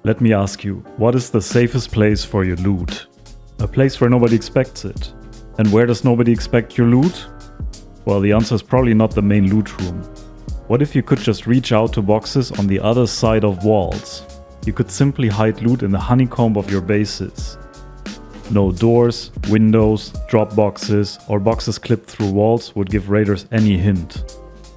Let me ask you, what is the safest place for your loot? A place where nobody expects it. And where does nobody expect your loot? Well, the answer is probably not the main loot room. What if you could just reach out to boxes on the other side of walls? You could simply hide loot in the honeycomb of your bases. No doors, windows, drop boxes, or boxes clipped through walls would give raiders any hint.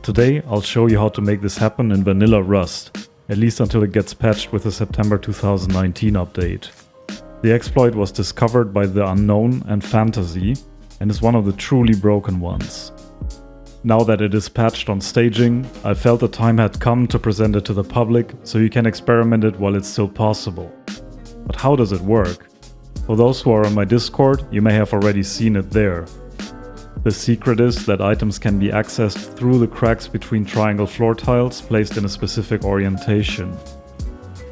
Today, I'll show you how to make this happen in vanilla Rust, at least until it gets patched with the September 2019 update. The exploit was discovered by ThaUnknown and Fantazy, and is one of the truly broken ones. Now that it is patched on staging, I felt the time had come to present it to the public so you can experiment it while it's still possible. But how does it work? For those who are on my Discord, you may have already seen it there. The secret is that items can be accessed through the cracks between triangle floor tiles placed in a specific orientation.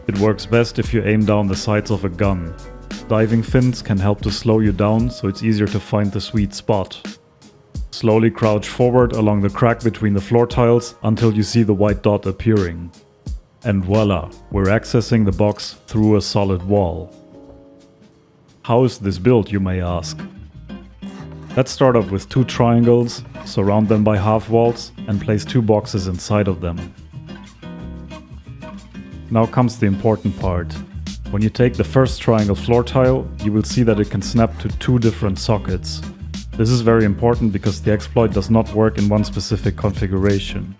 It works best if you aim down the sights of a gun. Diving fins can help to slow you down so it's easier to find the sweet spot. Slowly crouch forward along the crack between the floor tiles until you see the white dot appearing. And voila, we're accessing the box through a solid wall. How is this built, you may ask? Let's start off with 2 triangles, surround them by half walls, and place 2 boxes inside of them. Now comes the important part. When you take the first triangle floor tile, you will see that it can snap to 2 different sockets. This is very important because the exploit does not work in one specific configuration.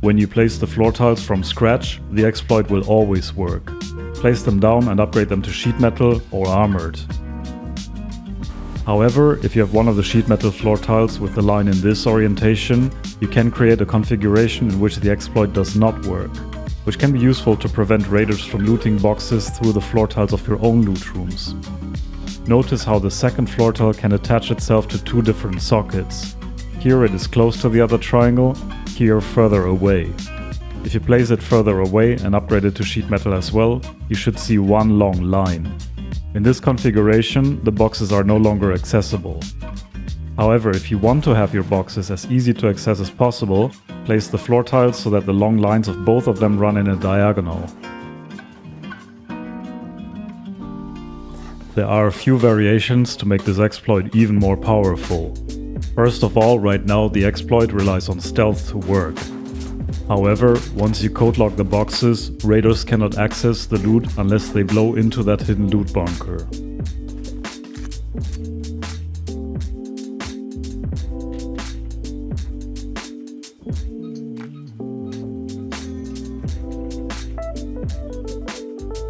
When you place the floor tiles from scratch, the exploit will always work. Place them down and upgrade them to sheet metal or armored. However, if you have one of the sheet metal floor tiles with the line in this orientation, you can create a configuration in which the exploit does not work, which can be useful to prevent raiders from looting boxes through the floor tiles of your own loot rooms. Notice how the second floor tile can attach itself to 2 different sockets. Here it is close to the other triangle, here further away. If you place it further away and upgrade it to sheet metal as well, you should see one long line. In this configuration, the boxes are no longer accessible. However, if you want to have your boxes as easy to access as possible, place the floor tiles so that the long lines of both of them run in a diagonal. There are a few variations to make this exploit even more powerful. First of all, right now the exploit relies on stealth to work. However, once you code lock the boxes, raiders cannot access the loot unless they blow into that hidden loot bunker.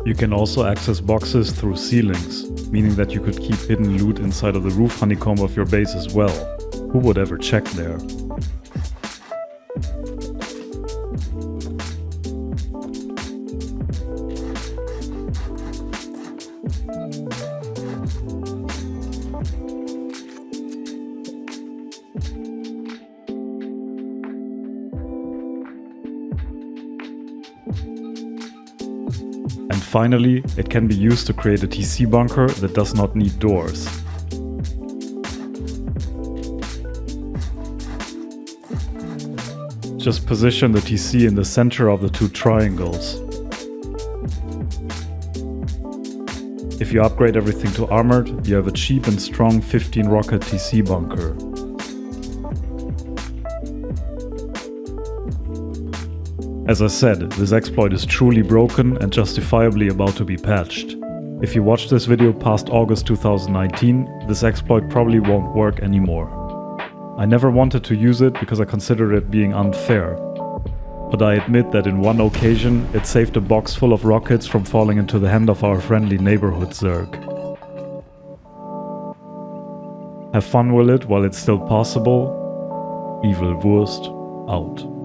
You can also access boxes through ceilings, meaning that you could keep hidden loot inside of the roof honeycomb of your base as well. Who would ever check there? And finally, it can be used to create a TC bunker that does not need doors. Just position the TC in the center of the 2 triangles. If you upgrade everything to armored, you have a cheap and strong 15 rocket TC bunker. As I said, this exploit is truly broken and justifiably about to be patched. If you watched this video past August 2019, this exploit probably won't work anymore. I never wanted to use it because I considered it being unfair. But I admit that in one occasion, it saved a box full of rockets from falling into the hand of our friendly neighborhood Zerg. Have fun with it while it's still possible. Evil Wurst out.